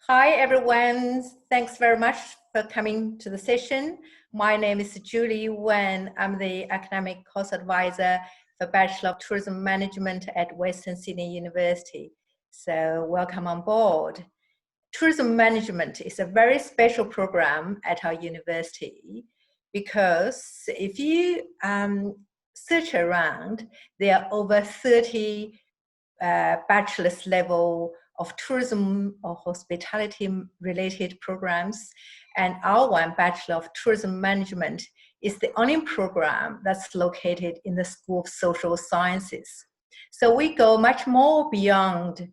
Hi, everyone. Thanks very much for coming to the session. My name is Julie Wen. I'm the academic course advisor for Bachelor of Tourism Management at Western Sydney University. So welcome on board. Tourism Management is a very special program at our university because if you search around, there are over 30 bachelor's level of tourism or hospitality related programs, and our one, Bachelor of Tourism Management, is the only program that's located in the School of Social Sciences. So we go much more beyond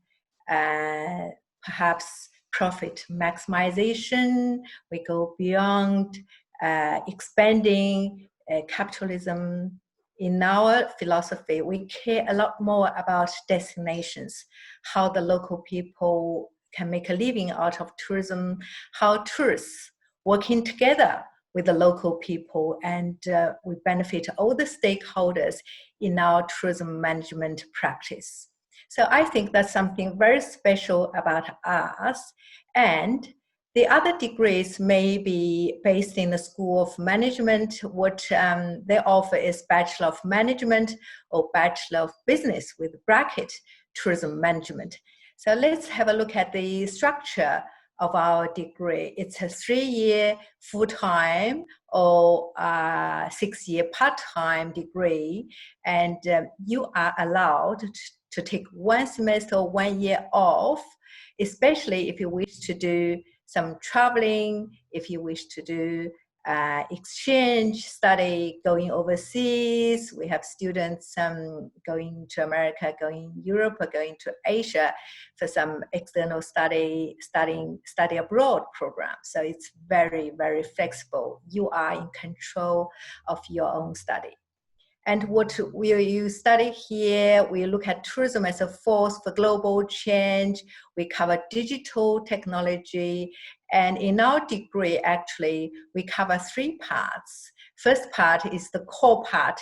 perhaps profit maximization. We go beyond expanding capitalism. In our philosophy, we care a lot more about destinations, how the local people can make a living out of tourism, how tourists working together with the local people, and we benefit all the stakeholders in our tourism management practice. So I think that's something very special about us. And the other degrees may be based in the School of Management. What they offer is Bachelor of Management or Bachelor of Business with bracket Tourism Management. So let's have a look at the structure of our degree. It's a 3-year full-time or 6-year part-time degree, and you are allowed to take 1 semester or 1 year off, especially if you wish to do some traveling, if you wish to do exchange study, going overseas. We have students going to America, going to Europe, or going to Asia for some external study abroad program. So it's very, very flexible. You are in control of your own study. And what you study here, we look at tourism as a force for global change. We cover digital technology. And in our degree, actually, we cover 3 parts. First part is the core part,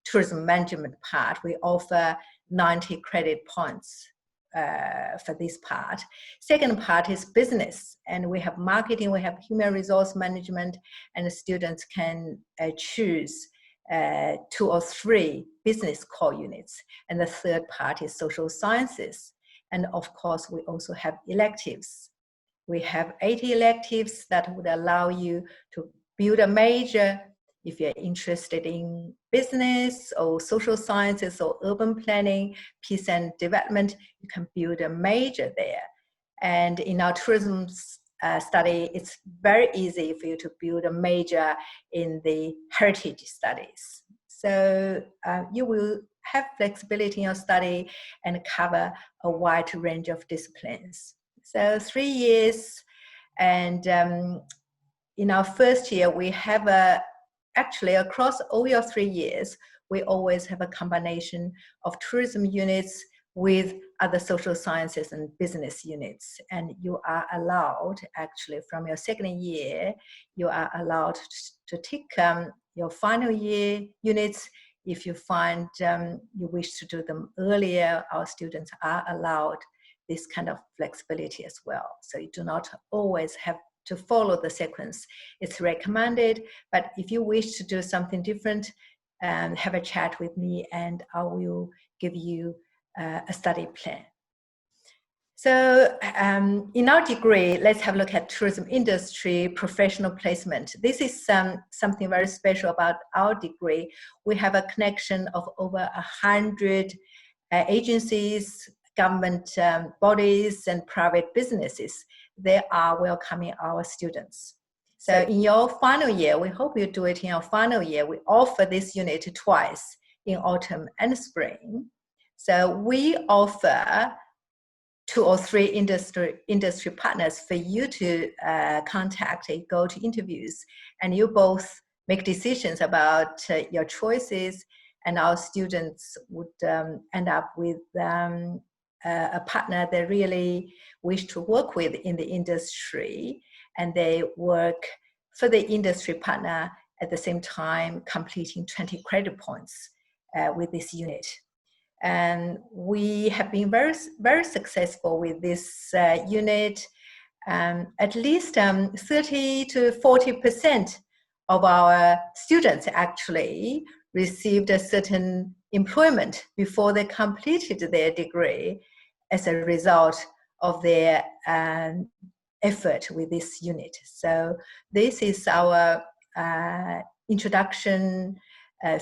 tourism management part. We offer 90 credit points for this part. Second part is business. And we have marketing, we have human resource management, and the students can choose 2 or 3 business core units. And the third part is social sciences. And of course, we also have electives. We have 80 electives that would allow you to build a major if you're interested in business or social sciences or urban planning, peace and development. You can build a major there. And in our tourism study, it's very easy for you to build a major in the heritage studies. So you will have flexibility in your study and cover a wide range of disciplines. So 3 years, and in our first year, we have actually across all your 3 years, we always have a combination of tourism units with other social sciences and business units. And you are allowed, actually, from your second year, you are allowed to take your final year units. If you find you wish to do them earlier, our students are allowed this kind of flexibility as well. So you do not always have to follow the sequence. It's recommended, but if you wish to do something different, have a chat with me and I will give you a study plan. So in our degree, let's have a look at tourism industry professional placement. This is something very special about our degree. We have a connection of over 100 agencies, government bodies, and private businesses. They are welcoming our students. So in your final year, we hope you do it in your final year. We offer this unit twice, in autumn and spring. So we offer 2 or 3 industry partners for you to contact, go to interviews, and you both make decisions about your choices, and our students would end up with a partner they really wish to work with in the industry, and they work for the industry partner at the same time completing 20 credit points with this unit. And we have been very, very successful with this unit. at least 30 to 40% of our students actually received a certain employment before they completed their degree as a result of their effort with this unit. So this is our introduction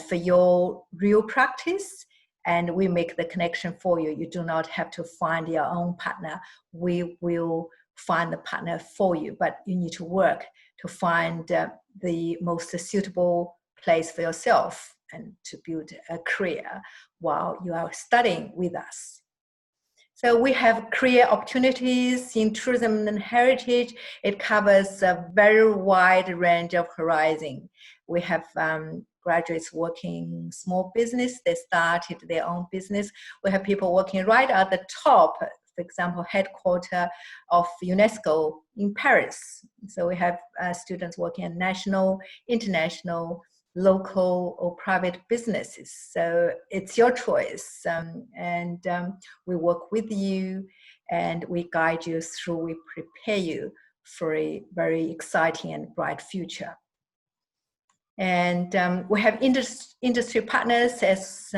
for your real practice, and we make the connection for you. You do not have to find your own partner. We will find the partner for you, but you need to work to find the most suitable place for yourself and to build a career while you are studying with us. So we have career opportunities in tourism and heritage. It covers a very wide range of horizon. We have graduates working small business. They started their own business. We have people working right at the top, for example, headquarters of UNESCO in Paris. So we have students working at national, international, local or private businesses. So it's your choice. We work with you and we guide you through, we prepare you for a very exciting and bright future. And we have industry partners, as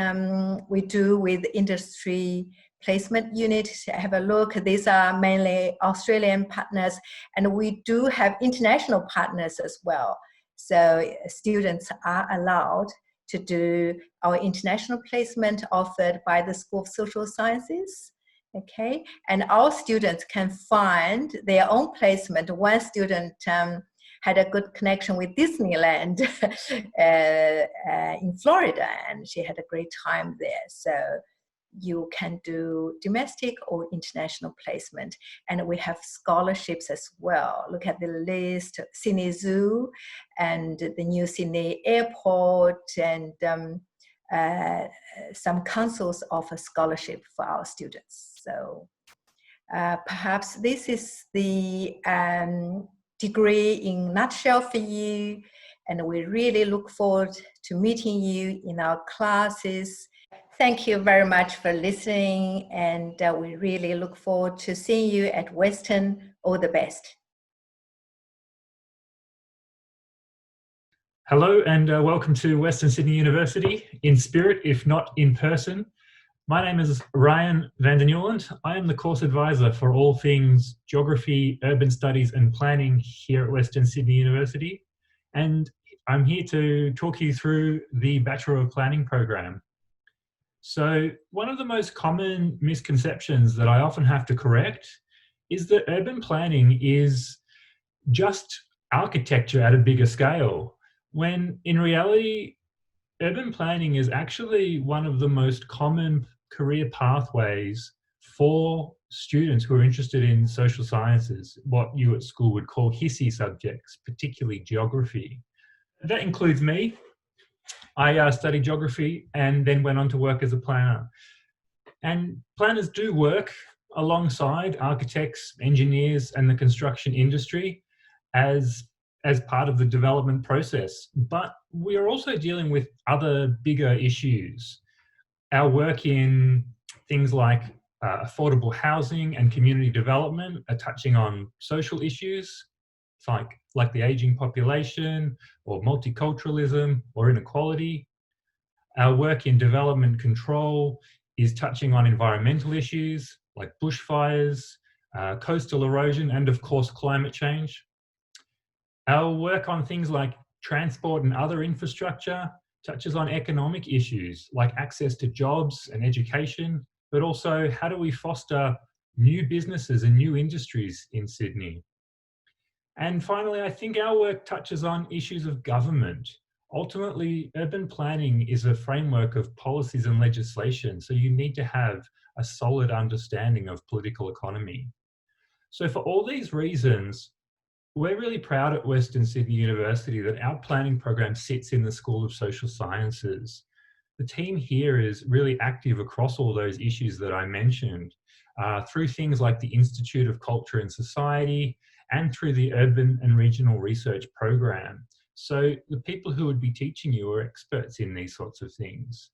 we do with industry placement unit. Have a look. These are mainly Australian partners, and we do have international partners as well. So students are allowed to do our international placement offered by the School of Social Sciences. Okay, and our students can find their own placement. One student had a good connection with Disneyland in Florida, and she had a great time there. So you can do domestic or international placement. And we have scholarships as well. Look at the list: Sydney Zoo and the new Sydney Airport, and some councils offer scholarship for our students. So perhaps this is the degree in a nutshell for you, and we really look forward to meeting you in our classes. Thank you very much for listening, and we really look forward to seeing you at Western. All the best. Hello and welcome to Western Sydney University, in spirit if not in person. My name is Ryan van der Newland. I am the course advisor for all things geography, urban studies and planning here at Western Sydney University. And I'm here to talk you through the Bachelor of Planning program. So one of the most common misconceptions that I often have to correct is that urban planning is just architecture at a bigger scale, when in reality, urban planning is actually one of the most common career pathways for students who are interested in social sciences, what you at school would call hissy subjects, particularly geography. That includes me. I studied geography and then went on to work as a planner. And planners do work alongside architects, engineers, and the construction industry as part of the development process. But we are also dealing with other bigger issues. Our work in things like affordable housing and community development are touching on social issues like the aging population or multiculturalism or inequality. Our work in development control is touching on environmental issues like bushfires, coastal erosion, and of course climate change. Our work on things like transport and other infrastructure touches on economic issues like access to jobs and education, but also how do we foster new businesses and new industries in Sydney. And finally, I think our work touches on issues of government. Ultimately, urban planning is a framework of policies and legislation, so you need to have a solid understanding of political economy. So for all these reasons, we're really proud at Western Sydney University that our planning program sits in the School of Social Sciences. The team here is really active across all those issues that I mentioned, through things like the Institute of Culture and Society and through the Urban and Regional Research Program. So the people who would be teaching you are experts in these sorts of things.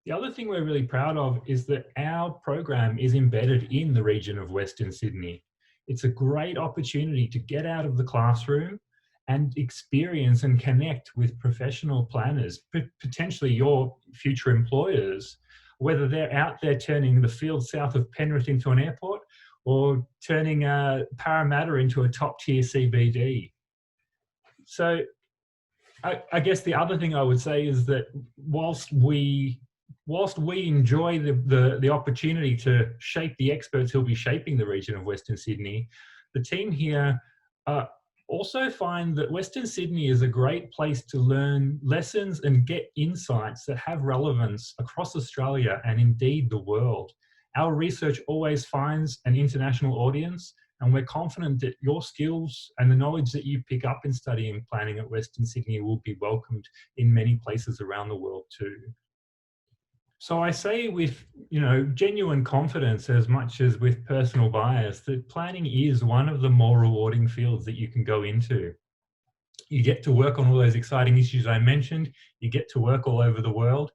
The other thing we're really proud of is that our program is embedded in the region of Western Sydney. It's a great opportunity to get out of the classroom and experience and connect with professional planners, potentially your future employers, whether they're out there turning the field south of Penrith into an airport or turning Parramatta into a top-tier CBD. So I guess the other thing I would say is that whilst we enjoy the opportunity to shape the experts who'll be shaping the region of Western Sydney, the team here also find that Western Sydney is a great place to learn lessons and get insights that have relevance across Australia and indeed the world. Our research always finds an international audience, and we're confident that your skills and the knowledge that you pick up in studying planning at Western Sydney will be welcomed in many places around the world too. So I say with, genuine confidence as much as with personal bias that planning is one of the more rewarding fields that you can go into. You get to work on all those exciting issues I mentioned, you get to work all over the world,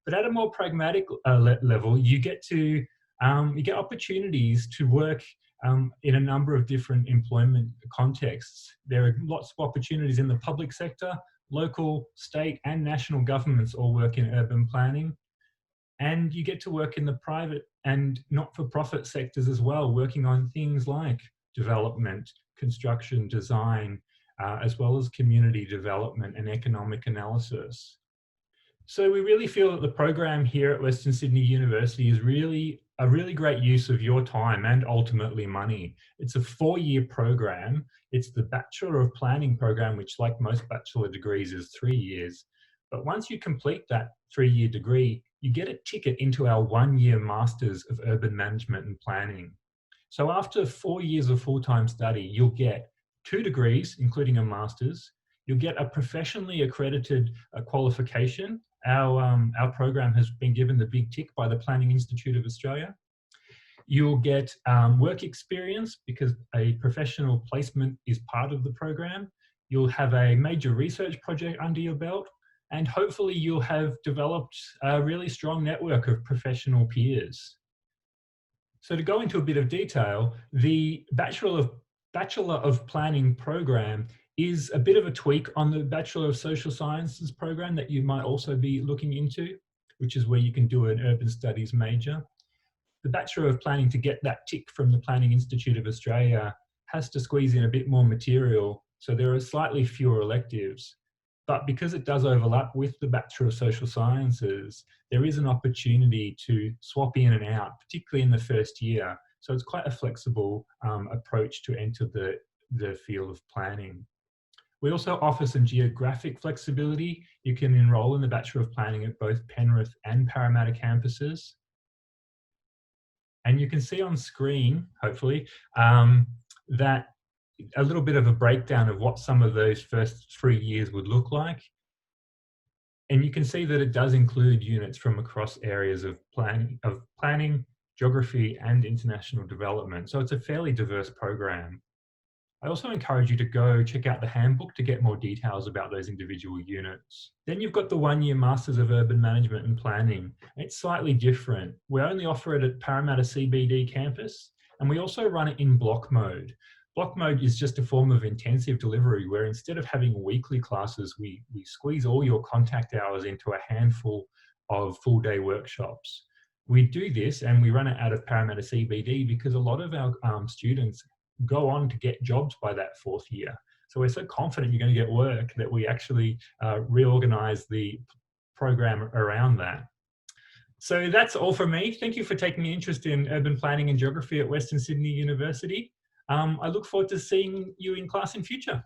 but at a more pragmatic level, you get opportunities to work in a number of different employment contexts. There are lots of opportunities in the public sector, local, state and national governments all work in urban planning. And you get to work in the private and not-for-profit sectors as well, working on things like development, construction, design, as well as community development and economic analysis. So we really feel that the program here at Western Sydney University is really a really great use of your time and ultimately money. It's a 4-year program. It's the Bachelor of Planning program, which like most bachelor degrees is 3 years. But once you complete that 3-year degree, you get a ticket into our 1-year Masters of Urban Management and Planning. So after 4 years of full-time study, you'll get 2 degrees, including a master's. You'll get a professionally accredited qualification. Our program has been given the big tick by the Planning Institute of Australia. You'll get work experience because a professional placement is part of the program. You'll have a major research project under your belt, and hopefully you'll have developed a really strong network of professional peers. So to go into a bit of detail, the Bachelor of Planning program is a bit of a tweak on the Bachelor of Social Sciences program that you might also be looking into, which is where you can do an urban studies major. The Bachelor of Planning, to get that tick from the Planning Institute of Australia, has to squeeze in a bit more material, so there are slightly fewer electives. But because it does overlap with the Bachelor of Social Sciences, there is an opportunity to swap in and out, particularly in the first year. So it's quite a flexible approach to enter the field of planning. We also offer some geographic flexibility. You can enroll in the Bachelor of Planning at both Penrith and Parramatta campuses. And you can see on screen, hopefully, that a little bit of a breakdown of what some of those first 3 years would look like. And you can see that it does include units from across areas of planning, geography, and international development. So it's a fairly diverse program. I also encourage you to go check out the handbook to get more details about those individual units. Then you've got the 1-year Masters of Urban Management and Planning. It's slightly different. We only offer it at Parramatta CBD campus, and we also run it in block mode. Block mode is just a form of intensive delivery where instead of having weekly classes, we squeeze all your contact hours into a handful of full-day workshops. We do this and we run it out of Parramatta CBD because a lot of our students go on to get jobs by that 4th year. So we're so confident you're going to get work that we actually reorganize the program around that. So that's all from me. Thank you for taking an interest in urban planning and geography at Western Sydney University. I look forward to seeing you in class in future.